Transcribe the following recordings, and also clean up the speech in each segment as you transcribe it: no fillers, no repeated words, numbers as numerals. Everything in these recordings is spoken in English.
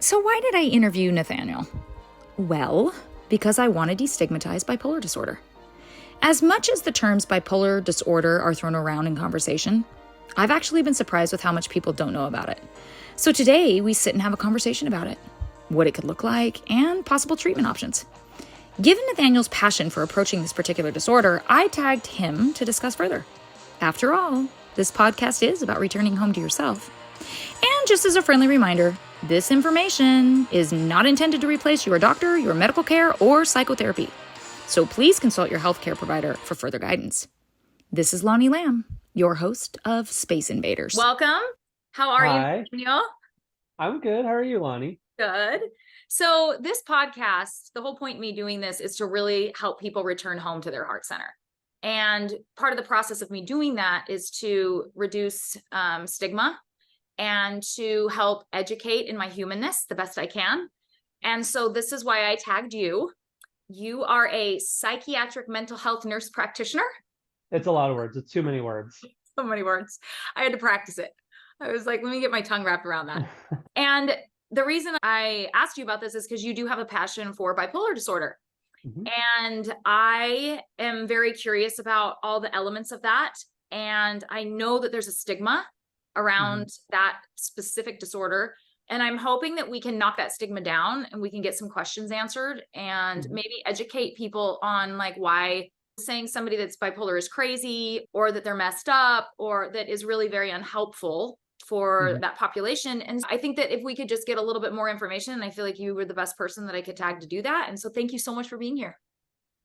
So why did I interview Nathaniel? Well, because I want to destigmatize bipolar disorder. As much as the terms bipolar disorder are thrown around in conversation, I've actually been surprised with how much people don't know about it. So today we sit and have a conversation about it, what it could look like, and possible treatment options. Given Nathaniel's passion for approaching this particular disorder, I tagged him to discuss further. After all, this podcast is about returning home to yourself. And just as a friendly reminder, this information is not intended to replace your doctor, your medical care, or psychotherapy. So please consult your healthcare provider for further guidance. This is Lonnie Lamb, your host of Space Invaders. Welcome. How are Hi. you, Daniel? I'm good. How are you, Lonnie? Good. So this podcast, the whole point of me doing this is to really help people return home to their heart center. And part of the process of me doing that is to reduce stigma and to help educate in my humanness the best I can. And so this is why I tagged you. You are a psychiatric mental health nurse practitioner. It's a lot of words. It's too many words. So many words. I had to practice it. I was like, let me get my tongue wrapped around that. And the reason I asked you about this is because you do have a passion for bipolar disorder. Mm-hmm. And I am very curious about all the elements of that. And I know that there's a stigma around that specific disorder. And I'm hoping that we can knock that stigma down and we can get some questions answered and maybe educate people on like why saying somebody that's bipolar is crazy or that they're messed up or that is really very unhelpful for that population. And I think that if we could just get a little bit more information, and I feel like you were the best person that I could tag to do that. And so thank you so much for being here.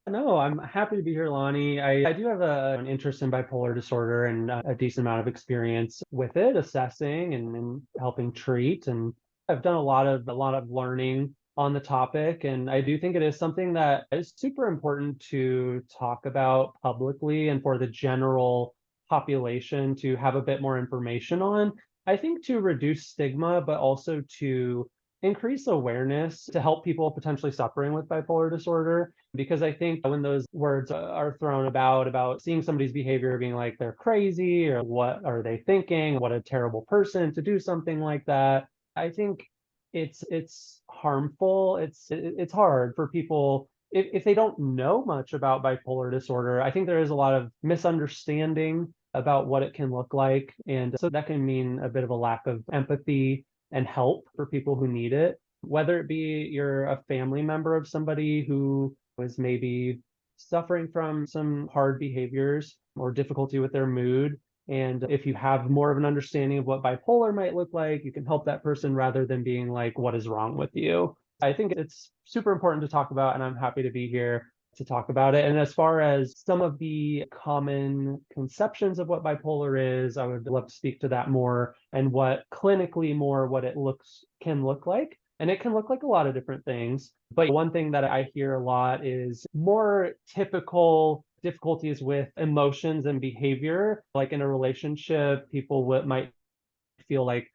No, I'm happy to be here, Lonnie. I do have an interest in bipolar disorder and a decent amount of experience with it, assessing and helping treat. And I've done a lot of learning on the topic. And I do think it is something that is super important to talk about publicly and for the general population to have a bit more information on. I think to reduce stigma, but also to increase awareness to help people potentially suffering with bipolar disorder. Because I think when those words are thrown about seeing somebody's behavior being like they're crazy or what are they thinking, what a terrible person to do something like that, I think it's harmful. It's hard for people if they don't know much about bipolar disorder. I think there is a lot of misunderstanding about what it can look like. And so that can mean a bit of a lack of empathy and help for people who need it, whether it be you're a family member of somebody who was maybe suffering from some hard behaviors or difficulty with their mood. And if you have more of an understanding of what bipolar might look like, you can help that person rather than being like, what is wrong with you? I think it's super important to talk about, and I'm happy to be here to talk about it. And as far as some of the common conceptions of what bipolar is, I would love to speak to that more and what clinically more what it can look like. And it can look like a lot of different things. But one thing that I hear a lot is more typical difficulties with emotions and behavior. Like in a relationship, people might feel like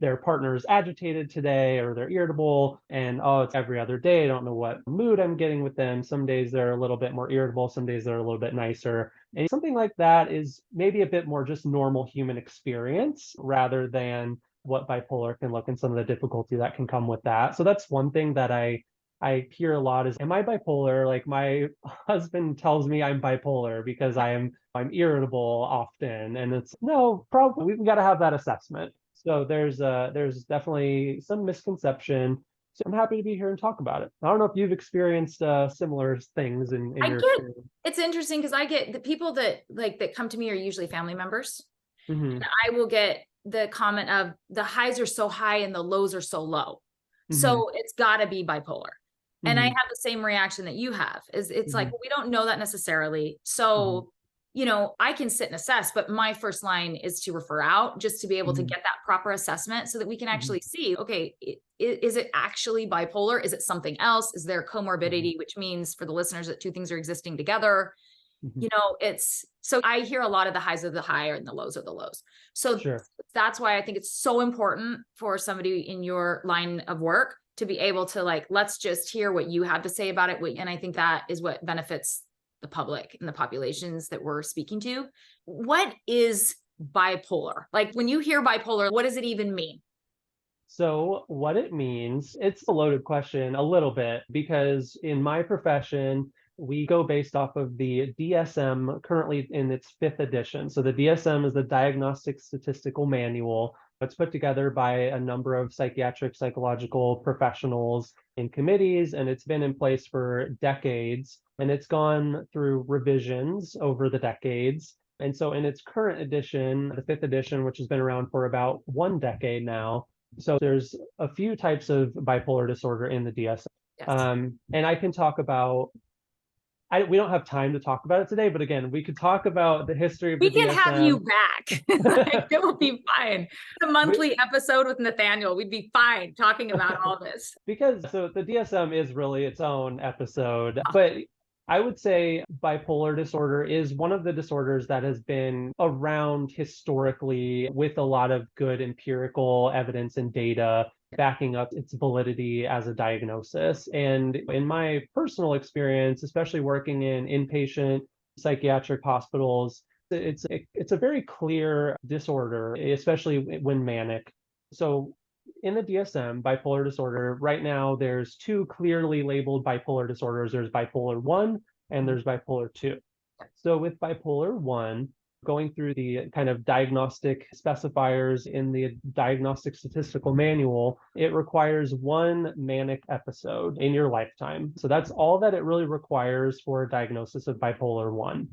their partner is agitated today or they're irritable and it's every other day. I don't know what mood I'm getting with them. Some days they're a little bit more irritable, some days they're a little bit nicer. And something like that is maybe a bit more just normal human experience rather than what bipolar can look and some of the difficulty that can come with that. So that's one thing that I hear a lot is, am I bipolar? Like my husband tells me I'm bipolar because I'm irritable often. And it's no, probably we've got to have that assessment. So there's definitely some misconception. So I'm happy to be here and talk about it. I don't know if you've experienced similar things in your experience. It's interesting because I get the people that come to me are usually family members. And I will get the comment of the highs are so high and the lows are so low. So it's got to be bipolar. And I have the same reaction that you have. It's like, well, we don't know that necessarily. So, you know, I can sit and assess, but my first line is to refer out just to be able to get that proper assessment so that we can actually see, okay, is it actually bipolar? Is it something else? Is there comorbidity, which means for the listeners that two things are existing together? You know, so I hear a lot of the highs of the high and the lows of the lows. So that's why I think it's so important for somebody in your line of work to be able to like, let's just hear what you have to say about it. And I think that is what benefits the public and the populations that we're speaking to. What is bipolar? Like when you hear bipolar, what does it even mean? So what it means, it's a loaded question a little bit because in my profession, we go based off of the DSM currently in its fifth edition. So the DSM is the Diagnostic Statistical Manual. It's put together by a number of psychiatric psychological professionals in committees, and it's been in place for decades. And it's gone through revisions over the decades. And so in its current edition, the fifth edition, which has been around for about 1 decade now, so there's a few types of bipolar disorder in the DSM. Yes. And I can talk about, we don't have time to talk about it today, but again, we could talk about the history of We the can DSM. have you back. Like, it will be fine. A monthly episode with Nathaniel, we'd be fine talking about all this. Because so the DSM is really its own episode, but I would say bipolar disorder is one of the disorders that has been around historically with a lot of good empirical evidence and data backing up its validity as a diagnosis. And in my personal experience, especially working in inpatient psychiatric hospitals, it's a very clear disorder, especially when manic. So in the DSM, bipolar disorder, right now there's two clearly labeled bipolar disorders. There's bipolar 1 and there's bipolar 2. So with bipolar 1, going through the kind of diagnostic specifiers in the Diagnostic Statistical Manual, it requires one manic episode in your lifetime. So that's all that it really requires for a diagnosis of bipolar 1.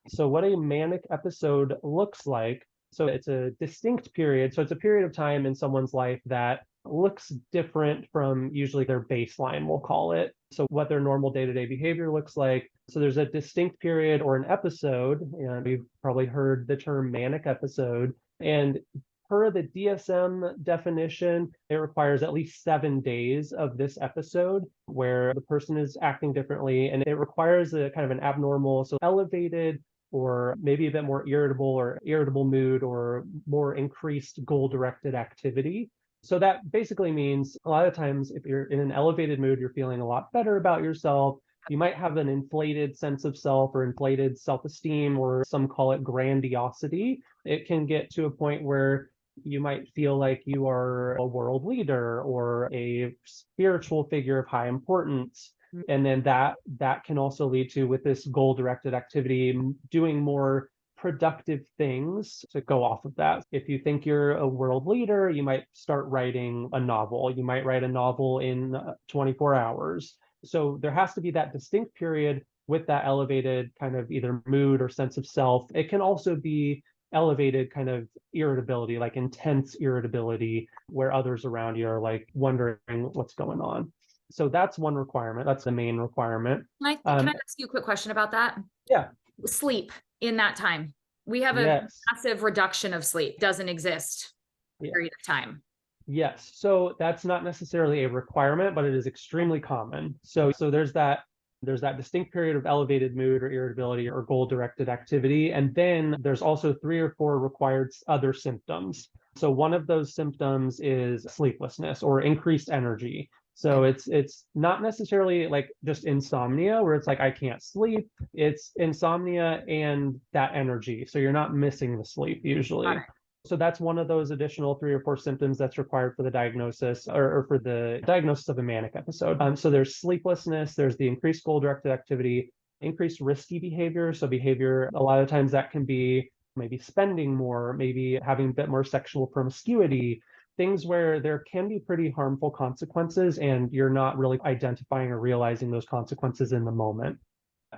So what a manic episode looks like, so it's a distinct period. So it's a period of time in someone's life that looks different from usually their baseline, we'll call it. So what their normal day-to-day behavior looks like. So there's a distinct period or an episode, and we've probably heard the term manic episode. And per the DSM definition, it requires at least 7 days of this episode where the person is acting differently. And it requires a kind of an abnormal, so elevated or maybe a bit more irritable mood or more increased goal-directed activity. So that basically means a lot of times if you're in an elevated mood, you're feeling a lot better about yourself. You might have an inflated sense of self or inflated self-esteem, or some call it grandiosity. It can get to a point where you might feel like you are a world leader or a spiritual figure of high importance. And then that can also lead to, with this goal-directed activity, doing more productive things to go off of that. If you think you're a world leader, you might start writing a novel. You might write a novel in 24 hours. So there has to be that distinct period with that elevated kind of either mood or sense of self. It can also be elevated kind of irritability, like intense irritability, where others around you are like wondering what's going on. So that's one requirement. That's the main requirement. Can I ask you a quick question about that? Yeah. Sleep in that time. We have a massive reduction of sleep. Doesn't exist period of time. Yes. So that's not necessarily a requirement, but it is extremely common. So there's that distinct period of elevated mood or irritability or goal-directed activity. And then there's also 3 or 4 required other symptoms. So one of those symptoms is sleeplessness or increased energy. So it's not necessarily like just insomnia where it's like I can't sleep. It's insomnia and that energy. So you're not missing the sleep usually. So that's one of those additional 3 or 4 symptoms that's required for the diagnosis or for the diagnosis of a manic episode. So there's sleeplessness, there's the increased goal-directed activity, increased risky behavior. So behavior, a lot of times that can be maybe spending more, maybe having a bit more sexual promiscuity, things where there can be pretty harmful consequences and you're not really identifying or realizing those consequences in the moment.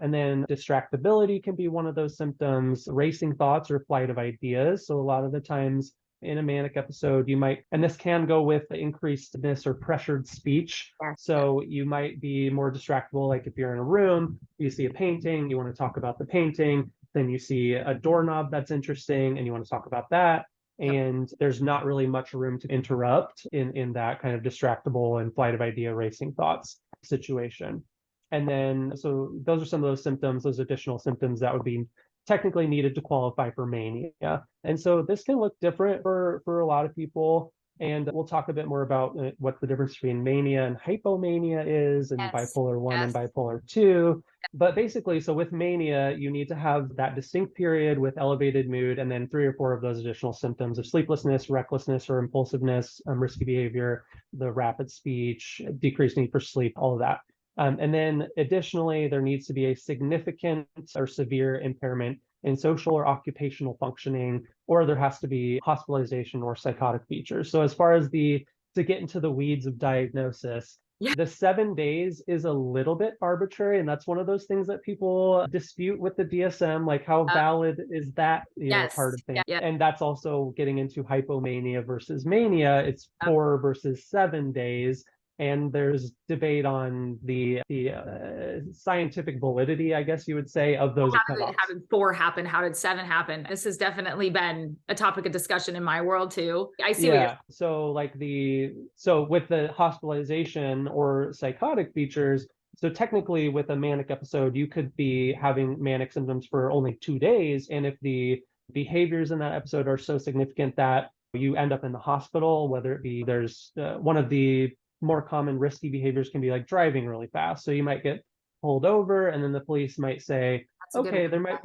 And then distractibility can be one of those symptoms, racing thoughts or flight of ideas. So a lot of the times in a manic episode, you might, and this can go with increasedness or pressured speech. So you might be more distractible. Like if you're in a room, you see a painting, you want to talk about the painting, then you see a doorknob that's interesting and you want to talk about that. And there's not really much room to interrupt in that kind of distractible and flight of idea racing thoughts situation. And then, so those are some of those symptoms, those additional symptoms that would be technically needed to qualify for mania. And so this can look different for a lot of people. And we'll talk a bit more about what the difference between mania and hypomania is, and Yes. bipolar 1 and Yes. bipolar 2. But basically, so with mania, you need to have that distinct period with elevated mood and then 3 or 4 of those additional symptoms of sleeplessness, recklessness, or impulsiveness, risky behavior, the rapid speech, decreased need for sleep, all of that. And then additionally, there needs to be a significant or severe impairment in social or occupational functioning, or there has to be hospitalization or psychotic features. So as far as to get into the weeds of diagnosis, Yeah. the 7 days is a little bit arbitrary, and that's one of those things that people dispute with the DSM, like how valid is that, Yes. part of things. Yeah. And that's also getting into hypomania versus mania. It's 4 versus 7 days. And there's debate on the scientific validity, I guess you would say, of those cutoffs. How did 4 happen? How did 7 happen? This has definitely been a topic of discussion in my world too. I see what you're saying. So with the hospitalization or psychotic features, so technically with a manic episode, you could be having manic symptoms for only 2 days. And if the behaviors in that episode are so significant that you end up in the hospital, whether it be there's one of the more common risky behaviors can be like driving really fast. So you might get pulled over, and then the police might say, okay, there might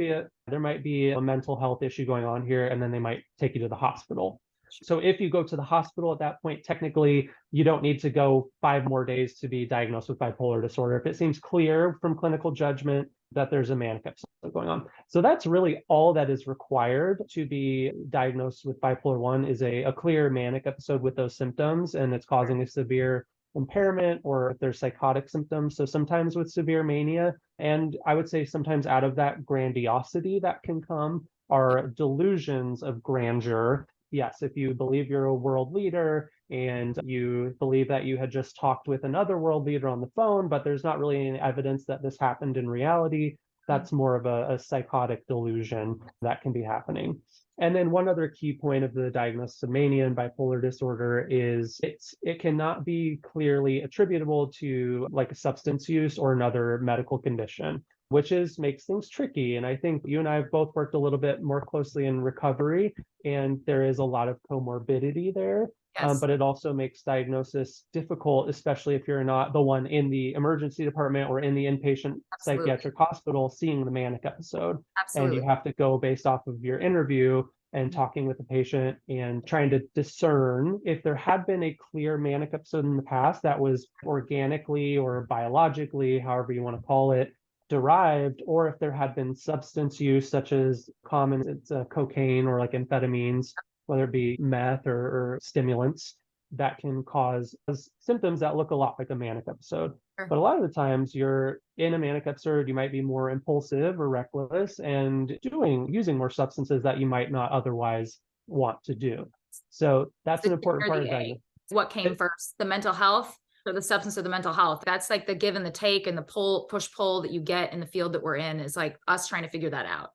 be a mental health issue going on here, and then they might take you to the hospital. So if you go to the hospital at that point, technically you don't need to go 5 more days to be diagnosed with bipolar disorder if it seems clear from clinical judgment that there's a manic episode going on. So that's really all that is required to be diagnosed with bipolar 1 is a clear manic episode with those symptoms, and it's causing a severe impairment, or if there's psychotic symptoms. So sometimes with severe mania, and I would say sometimes out of that grandiosity that can come are delusions of grandeur. Yes, if you believe you're a world leader and you believe that you had just talked with another world leader on the phone, but there's not really any evidence that this happened in reality, that's more of a psychotic delusion that can be happening. And then one other key point of the diagnosis of mania and bipolar disorder is it cannot be clearly attributable to like a substance use or another medical condition, which makes things tricky. And I think you and I have both worked a little bit more closely in recovery, and there is a lot of comorbidity there. Yes. But it also makes diagnosis difficult, especially if you're not the one in the emergency department or in the inpatient psychiatric hospital seeing the manic episode. Absolutely. And you have to go based off of your interview and talking with the patient and trying to discern if there had been a clear manic episode in the past that was organically or biologically, however you want to call it, derived, or if there had been substance use such as cocaine or like amphetamines, whether it be meth or stimulants, that can cause symptoms that look a lot like a manic episode. Sure. But a lot of the times you're in a manic episode, you might be more impulsive or reckless and using more substances that you might not otherwise want to do. So that's an important part of diagnosis. What came first, the mental health or the substance or the mental health? That's like the give and the take and the push-pull that you get in the field that we're in is like us trying to figure that out.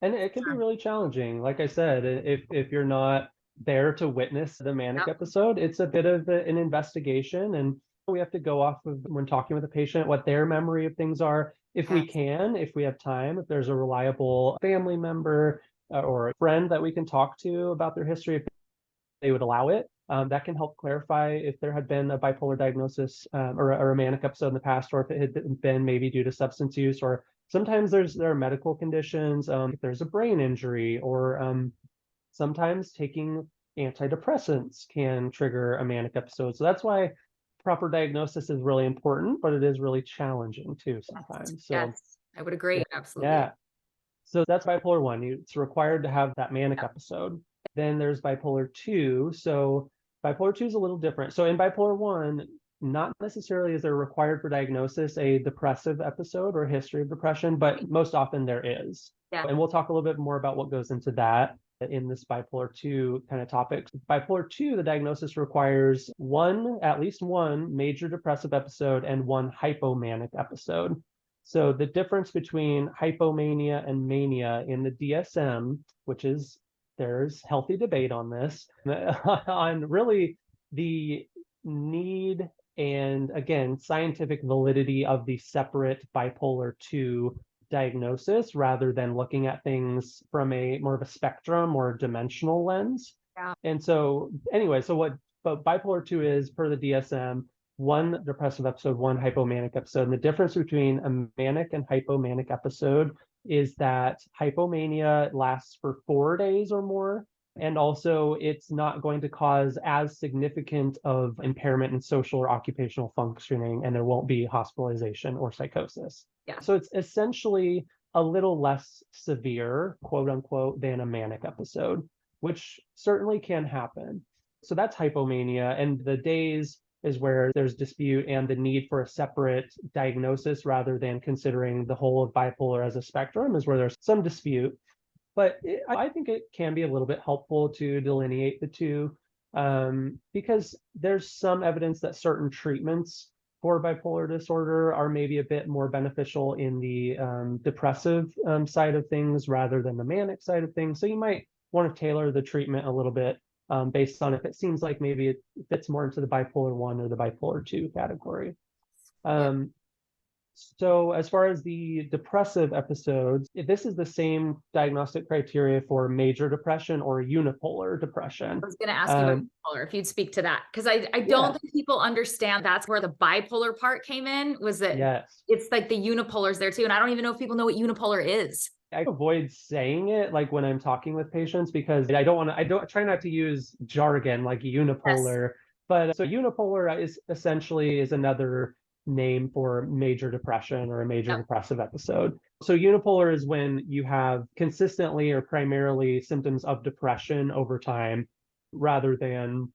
And it can be really challenging. Like I said, if you're not there to witness the manic episode, it's a bit of an investigation, and we have to go off of, when talking with a patient, what their memory of things are. If we have time, if there's a reliable family member or a friend that we can talk to about their history, if they would allow it, that can help clarify if there had been a bipolar diagnosis or a manic episode in the past, or if it had been maybe due to substance use, or sometimes there are medical conditions, if there's a brain injury, or sometimes taking antidepressants can trigger a manic episode. So that's why proper diagnosis is really important, but it is really challenging too sometimes. So yes, I would agree. Absolutely. Yeah. So that's bipolar 1. It's required to have that manic episode. Then there's bipolar 2. So bipolar 2 is a little different. So in bipolar 1, not necessarily is there required for diagnosis a depressive episode or history of depression, but most often there is. Yeah. And we'll talk a little bit more about what goes into that in this bipolar 2 kind of topic. Bipolar 2, the diagnosis requires at least one major depressive episode and one hypomanic episode. So the difference between hypomania and mania in the DSM, there's healthy debate on this, on really the need and, again, scientific validity of the separate bipolar 2 diagnosis, rather than looking at things from a more of a spectrum or dimensional lens. Yeah. And so anyway, but bipolar 2 is, per the DSM, one depressive episode, one hypomanic episode. And the difference between a manic and hypomanic episode is that hypomania lasts for 4 days or more. And also, it's not going to cause as significant of impairment in social or occupational functioning, and there won't be hospitalization or psychosis. Yeah. So it's essentially a little less severe, quote unquote, than a manic episode, which certainly can happen. So that's hypomania. And the days is where there's dispute and the need for a separate diagnosis rather than considering the whole of bipolar as a spectrum is where there's some dispute. But I think it can be a little bit helpful to delineate the two, because there's some evidence that certain treatments for bipolar disorder are maybe a bit more beneficial in the depressive side of things rather than the manic side of things. So you might want to tailor the treatment a little bit based on if it seems like maybe it fits more into the bipolar 1 or the bipolar 2 category. So as far as the depressive episodes, this is the same diagnostic criteria for major depression or unipolar depression. I was going to ask you about bipolar, if you'd speak to that, because I don't think people understand that's where the bipolar part came in, was that it's like the unipolars there too. And I don't even know if people know what unipolar is. I avoid saying it like when I'm talking with patients because I don't try not to use jargon like unipolar, but so unipolar is essentially another name for major depression or a major depressive episode. So unipolar is when you have consistently or primarily symptoms of depression over time rather than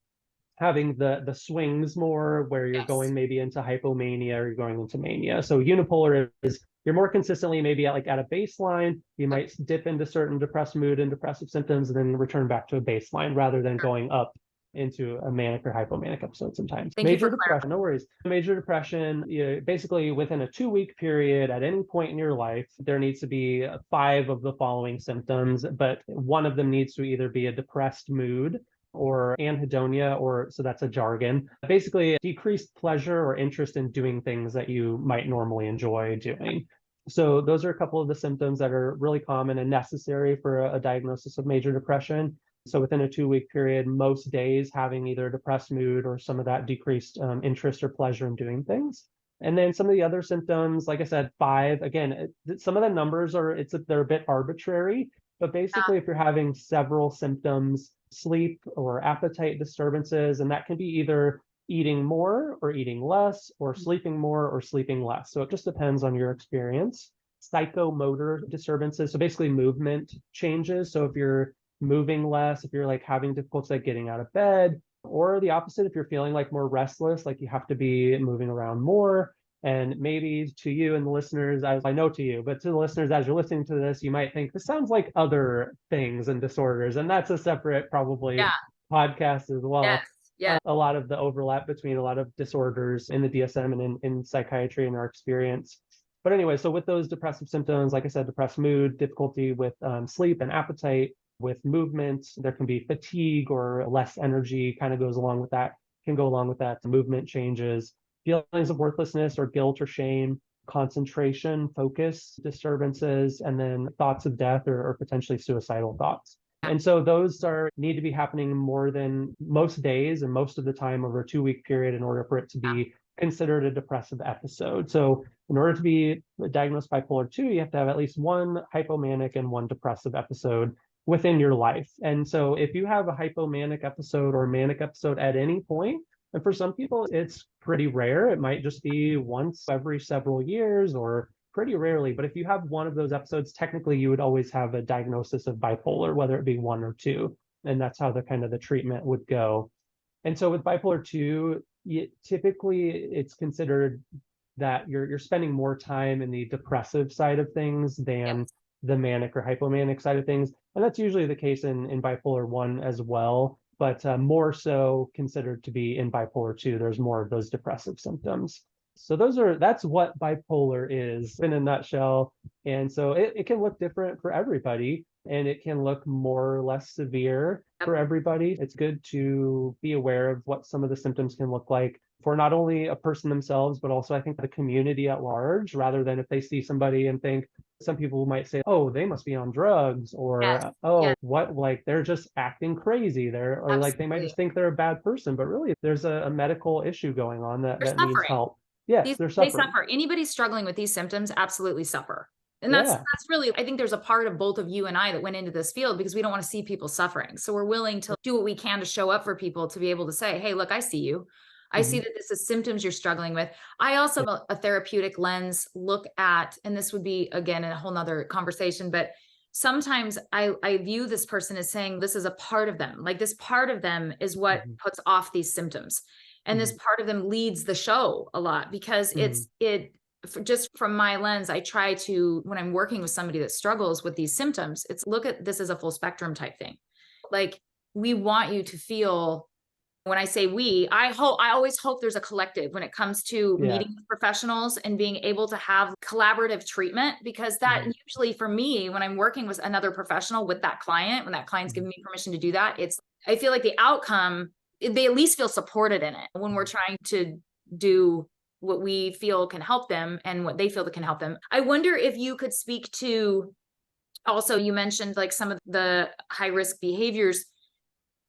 having the swings more where you're going maybe into hypomania or you're going into mania. So unipolar is you're more consistently maybe at a baseline. You might dip into certain depressed mood and depressive symptoms and then return back to a baseline rather than going up into a manic or hypomanic episode sometimes. Major depression, no worries. Major depression, basically within a 2-week period at any point in your life, there needs to be 5 of the following symptoms, but one of them needs to either be a depressed mood or anhedonia, or so that's a jargon, basically decreased pleasure or interest in doing things that you might normally enjoy doing. So those are a couple of the symptoms that are really common and necessary for a diagnosis of major depression. So within a 2-week period, most days having either a depressed mood or some of that decreased interest or pleasure in doing things. And then some of the other symptoms, like I said, 5, again, some of the numbers they're a bit arbitrary, but basically if you're having several symptoms, sleep or appetite disturbances, and that can be either eating more or eating less or sleeping more or sleeping less. So it just depends on your experience. Psychomotor disturbances, so basically movement changes. So if you're moving less, if you're having difficulty getting out of bed, or the opposite, if you're feeling more restless, like you have to be moving around more. And maybe to you and the listeners, as I know to you, but to the listeners, as you're listening to this, you might think this sounds like other things and disorders. And that's a separate probably podcast as well. A lot of the overlap between a lot of disorders in the DSM and in psychiatry in our experience. But anyway, so with those depressive symptoms, like I said, depressed mood, difficulty with sleep and appetite, with movement, there can be fatigue or less energy kind of goes along with that, can go along with that. Movement changes, feelings of worthlessness or guilt or shame, concentration, focus disturbances, and then thoughts of death or potentially suicidal thoughts. And so those need to be happening more than most days and most of the time over a 2-week period in order for it to be considered a depressive episode. So in order to be diagnosed bipolar 2, you have to have at least one hypomanic and one depressive episode within your life. And so if you have a hypomanic episode or manic episode at any point, and for some people, it's pretty rare. It might just be once every several years or pretty rarely. But if you have one of those episodes, technically you would always have a diagnosis of bipolar, whether it be 1 or 2. And that's how the treatment would go. And so with bipolar 2, typically it's considered that you're spending more time in the depressive side of things than the manic or hypomanic side of things. And that's usually the case in bipolar 1 as well, but more so considered to be in bipolar 2. There's more of those depressive symptoms. So that's what bipolar is in a nutshell. And so it can look different for everybody, and it can look more or less severe for everybody. It's good to be aware of what some of the symptoms can look like for not only a person themselves, but also I think the community at large, rather than if they see somebody and think some people might say, oh, they must be on drugs, Yes. or oh, Yes. what, like they're just acting crazy there, or like they might Absolutely. just think they're a bad person, but really there's a medical issue going on They're that needs suffering. help. Yes, they're They suffering. suffer. Anybody struggling with these symptoms absolutely suffer. And Yeah. that's really, I think there's a part of both of you and I that went into this field because we don't want to see people suffering. So we're willing to do what we can to show up for people, to be able to say, hey, look, I see you. I see Hmm. that this is symptoms you're struggling with. I also have a therapeutic lens look at, and this would be again a whole nother conversation, but sometimes I view this person as saying this is a part of them. Like this part of them is what Hmm. puts off these symptoms. And this Hmm. part of them leads the show a lot because Hmm. just from my lens, I try to, when I'm working with somebody that struggles with these symptoms, it's look at this as a full spectrum type thing. Like we want you to feel, when I say we, I always hope there's a collective when it comes to Yeah. meeting with professionals and being able to have collaborative treatment, because that Hmm. usually for me, when I'm working with another professional with that client, when that client's Hmm. giving me permission to do that, I feel like the outcome, they at least feel supported in it when we're trying to do what we feel can help them and what they feel that can help them. I wonder if you could speak to, also, you mentioned like some of the high risk behaviors.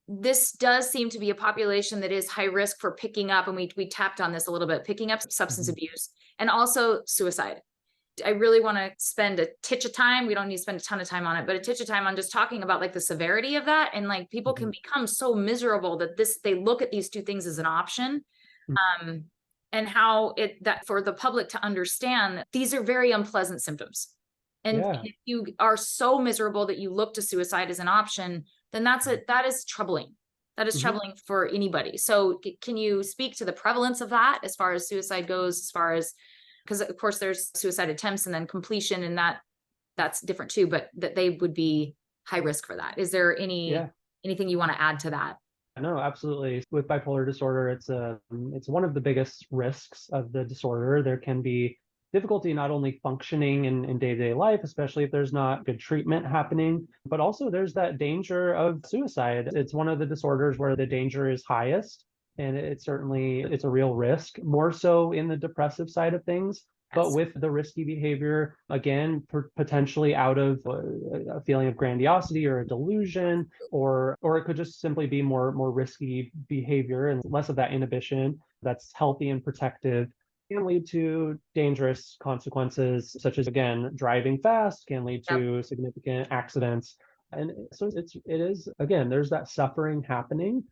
This does seem to be a population that is high risk for picking up, and we tapped on this a little bit, picking up substance Hmm. abuse and also suicide. I really want to spend a titch of time. We don't need to spend a ton of time on it, but a titch of time on just talking about like the severity of that. And like people can Hmm. become so miserable that they look at these two things as an option. Um, and how that for the public to understand that these are very unpleasant symptoms. And Yeah. if you are so miserable that you look to suicide as an option, then that is troubling. That is Hmm. troubling for anybody. So can you speak to the prevalence of that as far as suicide goes, as far as, because of course there's suicide attempts and then completion, and that's different too, but that they would be high risk for that. Is there Yeah. anything you want to add to that? No, absolutely. With bipolar disorder, it's one of the biggest risks of the disorder. There can be difficulty not only functioning in day-to-day life, especially if there's not good treatment happening, but also there's that danger of suicide. It's one of the disorders where the danger is highest, and it's a real risk, more so in the depressive side of things. But Yes. with the risky behavior, again, potentially out of a feeling of grandiosity or a delusion, or it could just simply be more risky behavior and less of that inhibition that's healthy and protective, can lead to dangerous consequences, such as again driving fast can lead Yep. to significant accidents. And so it is, again, there's that suffering happening.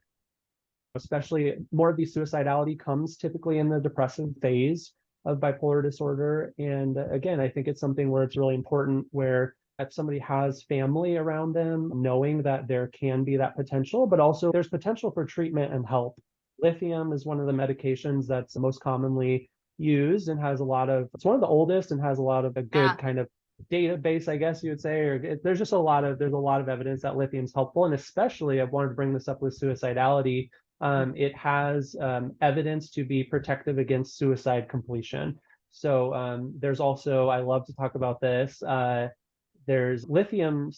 Especially more of the suicidality comes typically in the depressive phase of bipolar disorder. And again, I think it's something where it's really important, where if somebody has family around them, knowing that there can be that potential, but also there's potential for treatment and help. Lithium is one of the medications that's most commonly used and it's one of the oldest and has a lot of a Yeah. good kind of database, I guess you would say, or there's a lot of evidence that lithium is helpful. And especially, I wanted to bring this up with suicidality. It has evidence to be protective against suicide completion. So there's also, I love to talk about this. There's lithium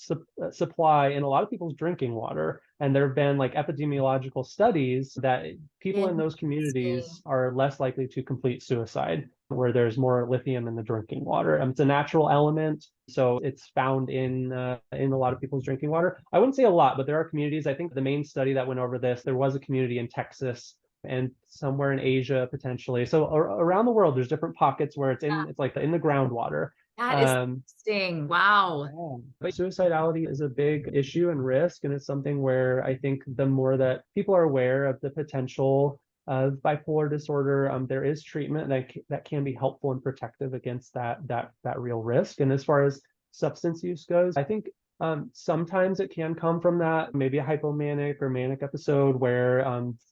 supply in a lot of people's drinking water. And there have been like epidemiological studies that people in those Interesting. communities are less likely to complete suicide where there's more lithium in the drinking water. It's a natural element, so it's found in a lot of people's drinking water. I wouldn't say a lot, but there are communities. I think the main study that went over this, there was a community in Texas and somewhere in Asia potentially. So around the world, there's different pockets where it's like in the groundwater. That is Um, interesting. Wow. yeah. But suicidality is a big issue and risk, and it's something where I think the more that people are aware of the potential of bipolar disorder, there is treatment that can be helpful and protective against that real risk. And as far as substance use goes, I think sometimes it can come from that maybe a hypomanic or manic episode where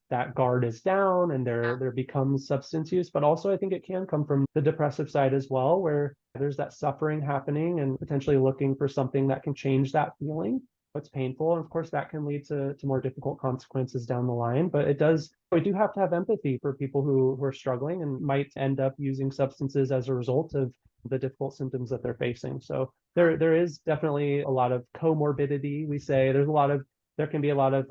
that guard is down and Yeah. there becomes substance use. But also, I think it can come from the depressive side as well, where there's that suffering happening and potentially looking for something that can change that feeling. It's painful. And of course, that can lead to more difficult consequences down the line. But we do have to have empathy for people who are struggling and might end up using substances as a result of the difficult symptoms that they're facing. So there is definitely a lot of comorbidity. We say there can be a lot of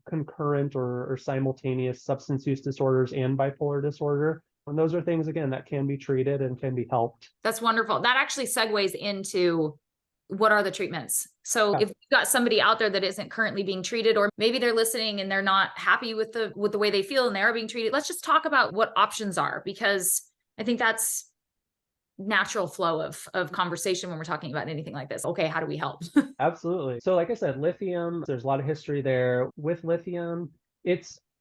concurrent or simultaneous substance use disorders and bipolar disorder. And those are things, again, that can be treated and can be helped. That's wonderful. That actually segues into what are the treatments. So Yeah. if you've got somebody out there that isn't currently being treated, or maybe they're listening and they're not happy with the way they feel and they are being treated, let's just talk about what options are, because I think that's natural flow of conversation when we're talking about anything like this. Okay, how do we help? Absolutely. So like I said, lithium, there's a lot of history there. With lithium,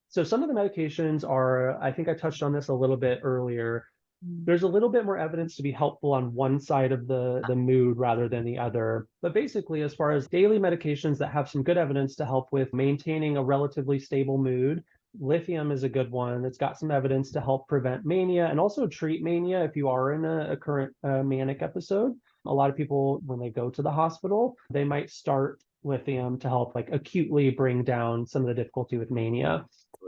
so some of the medications are, I think I touched on this a little bit earlier. There's a little bit more evidence to be helpful on one side of the mood rather than the other. But basically, as far as daily medications that have some good evidence to help with maintaining a relatively stable mood, lithium is a good one. It's got some evidence to help prevent mania and also treat mania if you are in a current manic episode. A lot of people, when they go to the hospital, they might start lithium to help like acutely bring down some of the difficulty with mania.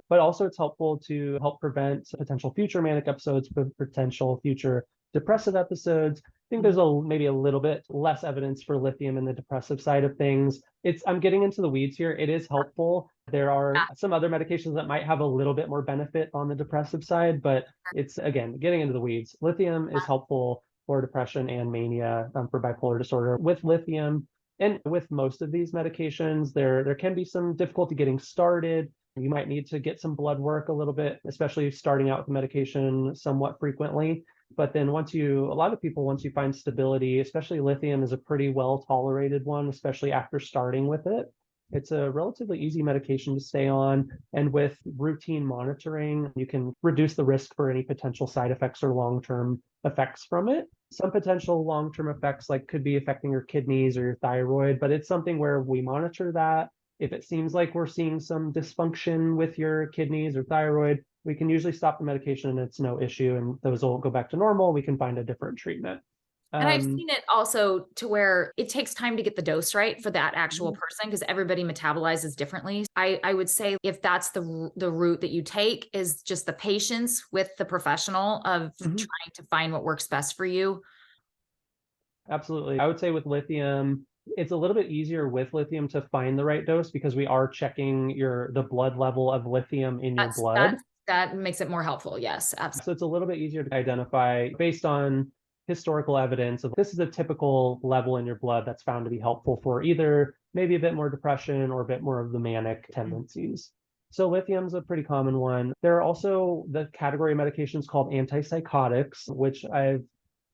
But also it's helpful to help prevent potential future manic episodes, potential future depressive episodes. I think there's maybe a little bit less evidence for lithium in the depressive side of things. I'm getting into the weeds here. It is helpful. There are some other medications that might have a little bit more benefit on the depressive side, but it's, again, getting into the weeds. Lithium is helpful for depression and mania, for bipolar disorder. With lithium and with most of these medications, there can be some difficulty getting started. You might need to get some blood work a little bit, especially starting out with medication somewhat frequently. But then once you find stability, especially lithium is a pretty well tolerated one, especially after starting with it. It's a relatively easy medication to stay on. And with routine monitoring, you can reduce the risk for any potential side effects or long-term effects from it. Some potential long-term effects could be affecting your kidneys or your thyroid, but it's something where we monitor that. If it seems like we're seeing some dysfunction with your kidneys or thyroid, we can usually stop the medication and it's no issue, and those will go back to normal. We can find a different treatment. And I've seen it also to where it takes time to get the dose right for that actual person, because everybody metabolizes differently. I would say if that's the route that you take, is just the patience with the professional of trying to find what works best for you. Absolutely. I would say with lithium, it's a little bit easier with lithium to find the right dose because we are checking the blood level of lithium in your blood. That makes it more helpful. Yes, absolutely. So it's a little bit easier to identify based on historical evidence of this is a typical level in your blood that's found to be helpful for either maybe a bit more depression or a bit more of the manic tendencies. So lithium's a pretty common one. There are also the category of medications called antipsychotics, which I've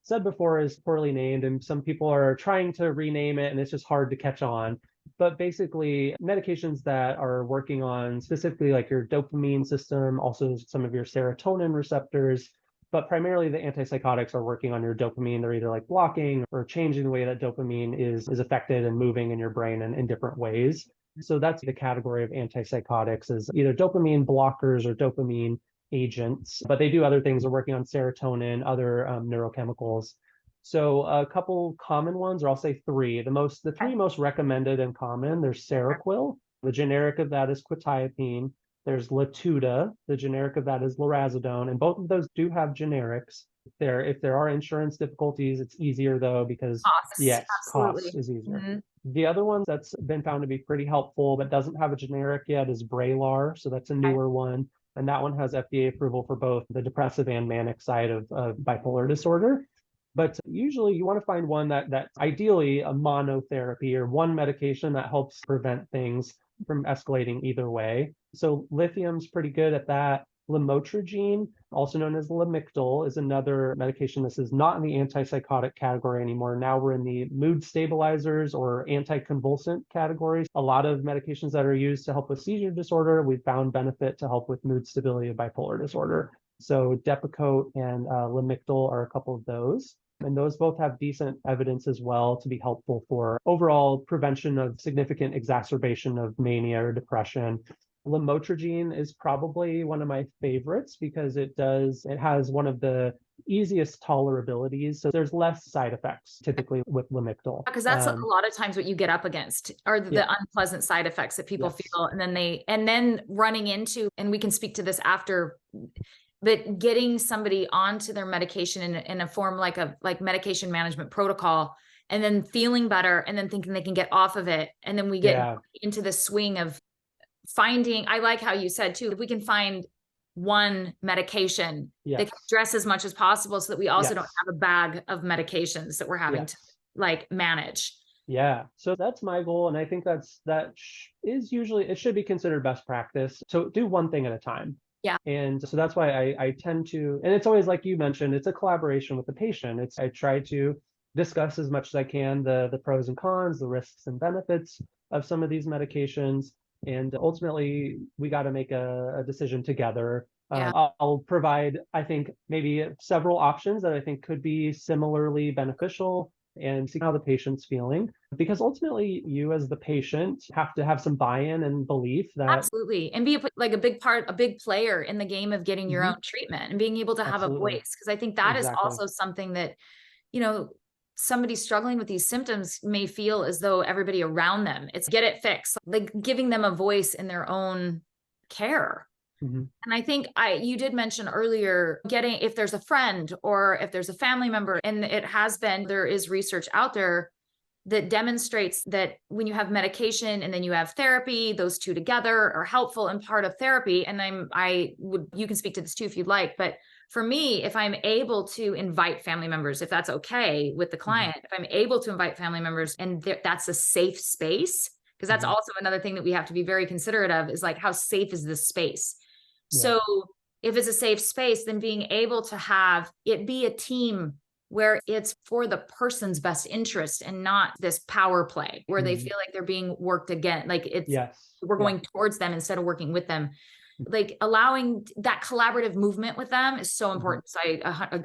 said before is poorly named, and some people are trying to rename it, and it's just hard to catch on. But basically, medications that are working on specifically like your dopamine system, also some of your serotonin receptors, but primarily the antipsychotics are working on your dopamine. They're either like blocking or changing the way that dopamine is affected and moving in your brain in different ways. So that's the category of antipsychotics, is either dopamine blockers or dopamine agents, but they do other things. They're working on serotonin, other neurochemicals. So a couple common ones, or I'll say three. The three most recommended and common, there's Seroquel. The generic of that is quetiapine. There's Latuda. The generic of that is lorazepam, and both of those do have generics. If there are insurance difficulties, it's easier though, because cost is easier. The other one that's been found to be pretty helpful but doesn't have a generic yet is Vraylar. So that's a newer one. And that one has FDA approval for both the depressive and manic side of bipolar disorder. But usually you want to find one that's ideally a monotherapy or one medication that helps prevent things from escalating either way. So lithium's pretty good at that. Lamotrigine, also known as Lamictal, is another medication. This is not in the antipsychotic category anymore. Now we're in the mood stabilizers or anticonvulsant categories. A lot of medications that are used to help with seizure disorder, we've found benefit to help with mood stability of bipolar disorder. So Depakote and Lamictal are a couple of those. And those both have decent evidence as well to be helpful for overall prevention of significant exacerbation of mania or depression. Lamotrigine is probably one of my favorites because it has one of the easiest tolerabilities. So there's less side effects typically with Lamictal. Because that's a lot of times what you get up against are the unpleasant side effects that people feel. And then running into, and we can speak to this after, but getting somebody onto their medication in a form like medication management protocol, and then feeling better, and then thinking they can get off of it. And then we get into the swing of finding, I like how you said too, if we can find one medication that Yes. can address as much as possible, so that we also don't Yes. have a bag of medications that we're having to Yes. like manage. Yeah. So that's my goal. And I think is usually, it should be considered best practice. So do one thing at a time. Yeah. And so that's why I tend to, and it's always like you mentioned, it's a collaboration with the patient. I try to discuss as much as I can the pros and cons, the risks and benefits of some of these medications. And ultimately, we got to make a decision together. Yeah. I'll provide, I think, maybe several options that I think could be similarly beneficial and see how the patient's feeling. Because ultimately, you as the patient have to have some buy-in and belief that Absolutely. And be like a big part, a big player in the game of getting your Mhm, own treatment and being able to have a absolutely, voice. Cause I think that is exactly. also something that, you know, somebody struggling with these symptoms may feel as though everybody around them, it's get it fixed, like giving them a voice in their own care. Mhm, And I think you did mention earlier getting, if there's a friend or if there's a family member, and it has been, there is research out there that demonstrates that when you have medication and then you have therapy, those two together are helpful and part of therapy. And you can speak to this too if you'd like, but for me, if I'm able to invite family members, if that's okay with the mhm, client, if I'm able to invite family members and that's a safe space, because that's mhm, also another thing that we have to be very considerate of is like, how safe is this space? yeah, So if it's a safe space, then being able to have it be a team where it's for the person's best interest and not this power play where they mhm, feel like they're being worked again, like yes, we're yeah. going towards them instead of working with them. Like allowing that collaborative movement with them is so Mhm. important. So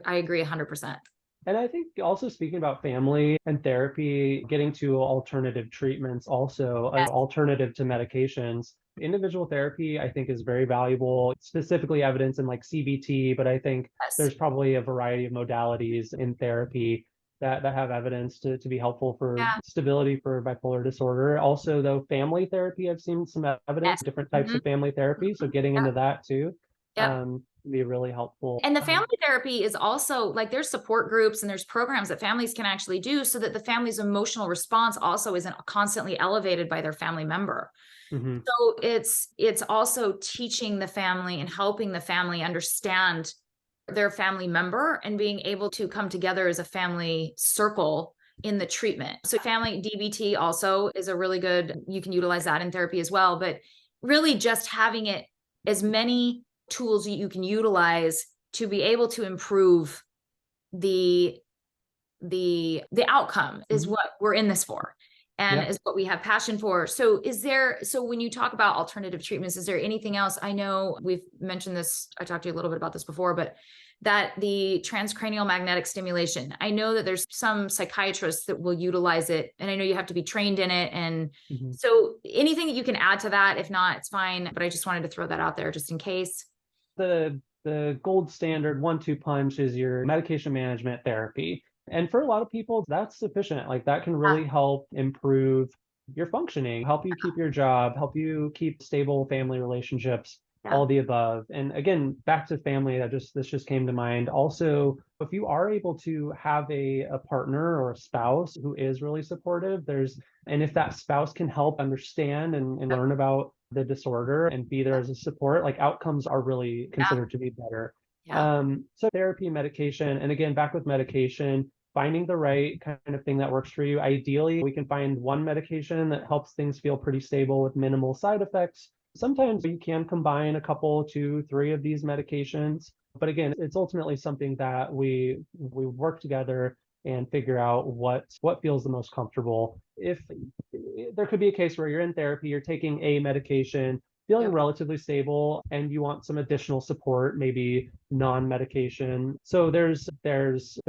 I agree 100%. And I think also speaking about family and therapy, getting to alternative treatments, also Yes. alternative to medications. Individual therapy, I think, is very valuable, specifically evidence in like CBT, but I think Yes. there's probably a variety of modalities in therapy that have evidence to be helpful for Yeah. stability for bipolar disorder. Also, though, family therapy, I've seen some evidence, Yes. different types Hmm. of family therapy. So getting into that too, Yep. can be really helpful. And the family therapy is also like there's support groups and there's programs that families can actually do so that the family's emotional response also isn't constantly elevated by their family member. Mhm. So it's also teaching the family and helping the family understand their family member and being able to come together as a family circle in the treatment. So family DBT also is a really good, you can utilize that in therapy as well, but really just having it as many tools you can utilize to be able to improve the the outcome is Mhm. what we're in this for and Yeah. is what we have passion for. So when you talk about alternative treatments, is there anything else? I know we've mentioned this, I talked to you a little bit about this before, but that the transcranial magnetic stimulation, I know that there's some psychiatrists that will utilize it, and I know you have to be trained in it. And Mhm. so anything that you can add to that, if not, it's fine, but I just wanted to throw that out there just in case. The gold standard 1-2 punch is your medication management therapy. And for a lot of people, that's sufficient. Like that can Yeah, really help improve your functioning, help you keep your job, help you keep stable family relationships, yeah, all the above. And again, back to family, this just came to mind. Also, if you are able to have a partner or a spouse who is really supportive, and if that spouse can help understand and learn about the disorder and be there as a support, like outcomes are really yeah, considered to be better. yeah, So therapy, medication, and again, back with medication, finding the right kind of thing that works for you. Ideally, we can find one medication that helps things feel pretty stable with minimal side effects. Sometimes you can combine a couple, two, three of these medications. But again, it's ultimately something that we work together and figure out what feels the most comfortable. If there could be a case where you're in therapy, you're taking a medication, feeling yep, relatively stable, and you want some additional support, maybe non-medication. So there's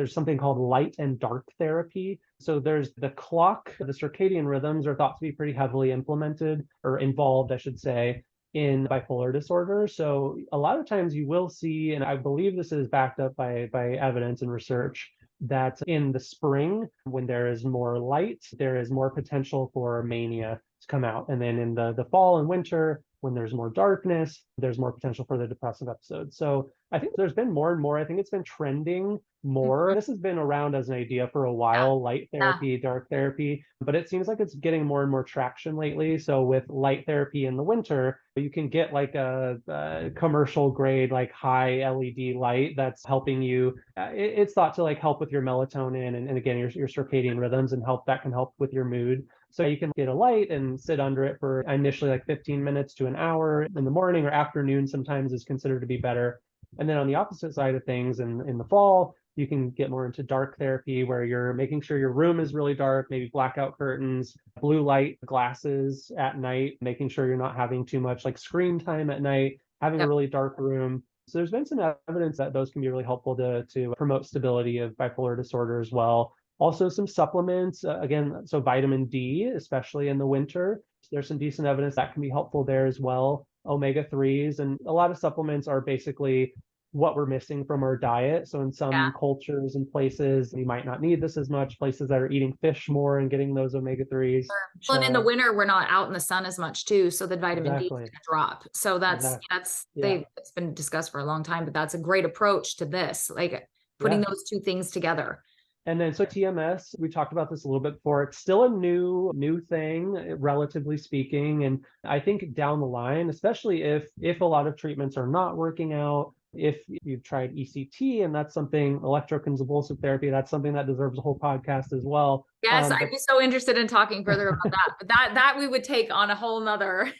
something called light and dark therapy. So there's the clock, the circadian rhythms are thought to be pretty heavily implemented or involved, I should say, in bipolar disorder. So a lot of times you will see, and I believe this is backed up by evidence and research, that in the spring, when there is more light, there is more potential for mania to come out. And then in the fall and winter, when there's more darkness, there's more potential for the depressive episodes. So I think there's been more and more, I think it's been trending more. This has been around as an idea for a Yeah. while, light Yeah. therapy, dark therapy, but it seems like it's getting more and more traction lately. So with light therapy in the winter, you can get like a commercial grade, like high LED light that's helping you. It's thought to like help with your melatonin and again, your circadian rhythms and that can help with your mood. So you can get a light and sit under it for initially like 15 minutes to an hour in the morning or afternoon sometimes is considered to be better. And then on the opposite side of things, in the fall, you can get more into dark therapy where you're making sure your room is really dark, maybe blackout curtains, blue light glasses at night, making sure you're not having too much like screen time at night, having a Yep. really dark room. So there's been some evidence that those can be really helpful to promote stability of bipolar disorder as well. Also, some supplements, again, so vitamin D, especially in the winter. There's some decent evidence that can be helpful there as well. Omega-3s, and a lot of supplements are basically what we're missing from our diet. So in Yeah. some cultures and places, you might not need this as much. Places that are eating fish more and getting those omega-3s. Well, and in the So winter, we're not out in the sun as much too, so the vitamin D is exactly, going to drop. So exactly, yeah, it's been discussed for a long time, but that's a great approach to this, like putting yeah. those two things together. And then so TMS, we talked about this a little bit before. It's still a new thing, relatively speaking. And I think down the line, especially if a lot of treatments are not working out, if you've tried ECT and that's something, electroconvulsive therapy, that's something that deserves a whole podcast as well. Yes, I'd But be so interested in talking further about that. But that we would take on a whole nother.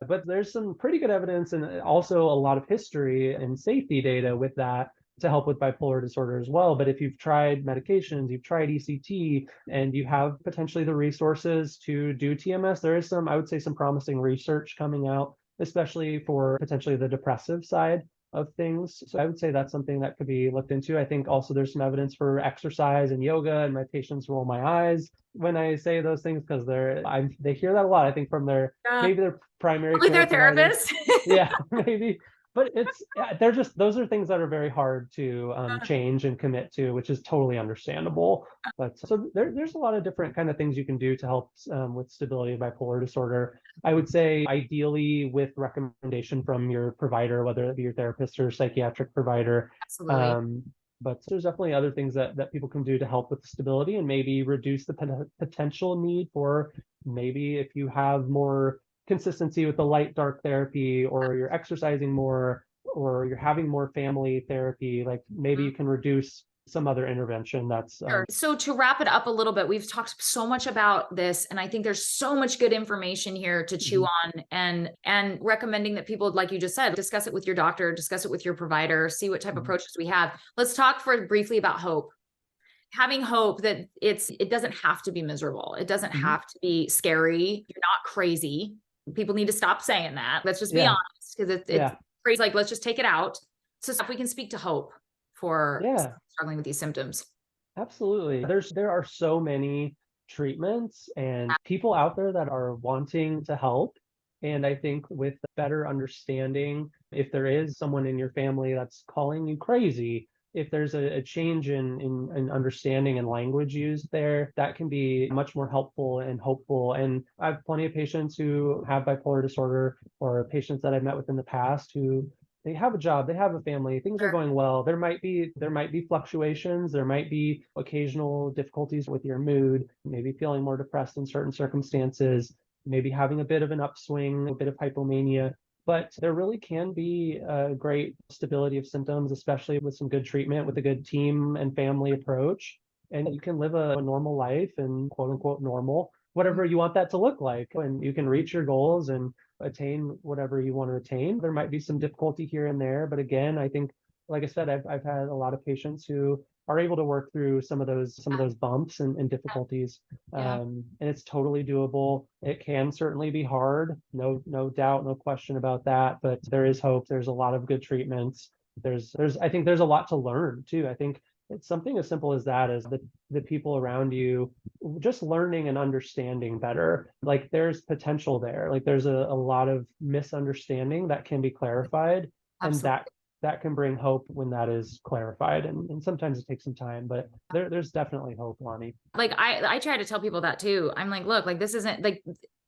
but there's some pretty good evidence and also a lot of history and safety data with that to help with bipolar disorder as well. But if you've tried medications, you've tried ECT, and you have potentially the resources to do TMS, there is some, I would say, some promising research coming out, especially for potentially the depressive side of things. So I would say that's something that could be looked into. I think also there's some evidence for exercise and yoga, and my patients roll my eyes when I say those things because they hear that a lot. I think from maybe their primary Probably care their providers. therapist. Yeah, maybe. But they're just, those are things that are very hard to change and commit to, which is totally understandable. But so there's a lot of different kind of things you can do to help with stability of bipolar disorder. I would say ideally with recommendation from your provider, whether it be your therapist or psychiatric provider. Absolutely. But there's definitely other things that people can do to help with stability and maybe reduce the potential need for, maybe if you have more consistency with the light dark therapy, or you're exercising more, or you're having more family therapy, like maybe you can reduce some other intervention that's Sure. So to wrap it up a little bit, we've talked so much about this, and I think there's so much good information here to chew on, and recommending that people, like you just said, discuss it with your doctor, discuss it with your provider, see what type of approaches we have. Let's talk briefly about hope. Having hope that it doesn't have to be miserable. It doesn't have to be scary. You're not crazy. People need to stop saying that. Let's just be honest, because it's crazy. Like, let's just take it out. So if we can speak to hope for struggling with these symptoms. Absolutely. There are so many treatments and people out there that are wanting to help. And I think with better understanding, if there is someone in your family that's calling you crazy, if there's a change in understanding and language used there, that can be much more helpful and hopeful. And I have plenty of patients who have bipolar disorder, or patients that I've met with in the past who they have a job, they have a family, things are going well. There might be fluctuations, there might be occasional difficulties with your mood, maybe feeling more depressed in certain circumstances, maybe having a bit of an upswing, a bit of hypomania. But there really can be a great stability of symptoms, especially with some good treatment, with a good team and family approach. And you can live a normal life, and quote unquote normal, whatever you want that to look like. And you can reach your goals and attain whatever you want to attain. There might be some difficulty here and there, but again, I think, like I said, I've had a lot of patients who are able to work through some of those bumps and difficulties, and it's totally doable. It can certainly be hard, no doubt, no question about that. But there is hope. There's a lot of good treatments. I think there's a lot to learn too. I think it's something as simple as that, as the people around you just learning and understanding better. Like there's potential there. Like there's a lot of misunderstanding that can be clarified. Absolutely. And that can bring hope when that is clarified. And sometimes it takes some time, but there's definitely hope, Lonnie. Like I try to tell people that too. I'm like, look, like this isn't like,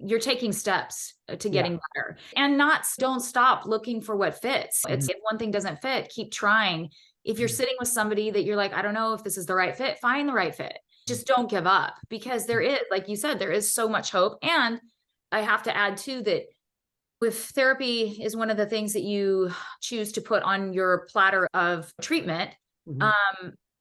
you're taking steps to getting better, and don't stop looking for what fits. It's if one thing doesn't fit, keep trying. If you're sitting with somebody that you're like, I don't know if this is the right fit, find the right fit. Just don't give up, because there is, like you said, there is so much hope. And I have to add too, that with therapy is one of the things that you choose to put on your platter of treatment,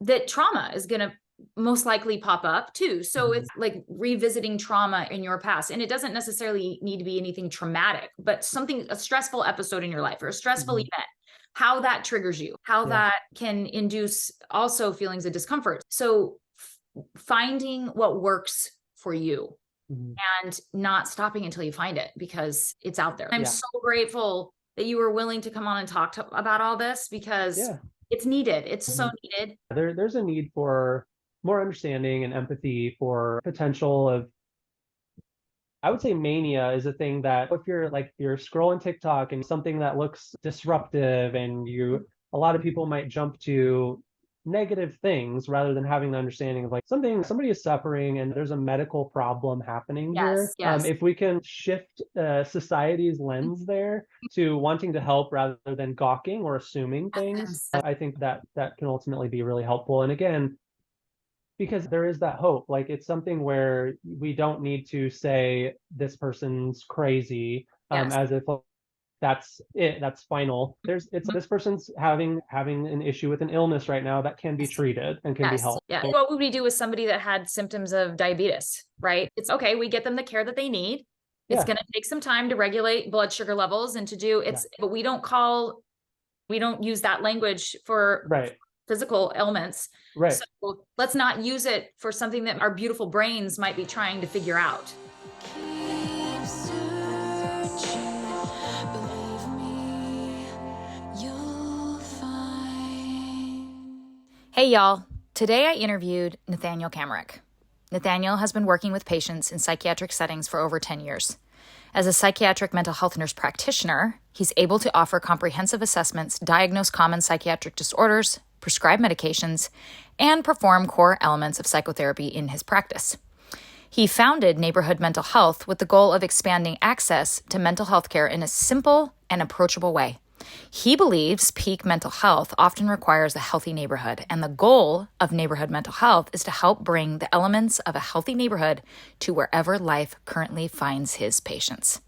that trauma is going to most likely pop up too. So it's like revisiting trauma in your past. And it doesn't necessarily need to be anything traumatic, but a stressful episode in your life or a stressful event, how that triggers you, how that can induce also feelings of discomfort. So finding what works for you and not stopping until you find it, because it's out there. I'm so grateful that you were willing to come on and talk about all this, because it's needed. It's so needed. There's a need for more understanding and empathy for potential of, I would say mania is a thing that if you're scrolling TikTok and something that looks disruptive, and a lot of people might jump to negative things rather than having the understanding of like somebody is suffering and there's a medical problem happening here. If we can shift society's lens there to wanting to help rather than gawking or assuming things, I think that can ultimately be really helpful. And again, because there is that hope, like it's something where we don't need to say this person's crazy, as if that's it, that's final. This person's having an issue with an illness right now that can be treated and can be helped. What would we do with somebody that had symptoms of diabetes, right? It's okay, we get them the care that they need. It's going to take some time to regulate blood sugar levels and to do but we don't use that language for physical ailments. So let's not use it for something that our beautiful brains might be trying to figure out. Hey y'all, today I interviewed Nathanial Kamerick. Nathanial has been working with patients in psychiatric settings for over 10 years. As a psychiatric mental health nurse practitioner, he's able to offer comprehensive assessments, diagnose common psychiatric disorders, prescribe medications, and perform core elements of psychotherapy in his practice. He founded Neighborhood Mental Health with the goal of expanding access to mental health care in a simple and approachable way. He believes peak mental health often requires a healthy neighborhood, and the goal of Neighborhood Mental Health is to help bring the elements of a healthy neighborhood to wherever life currently finds his patients.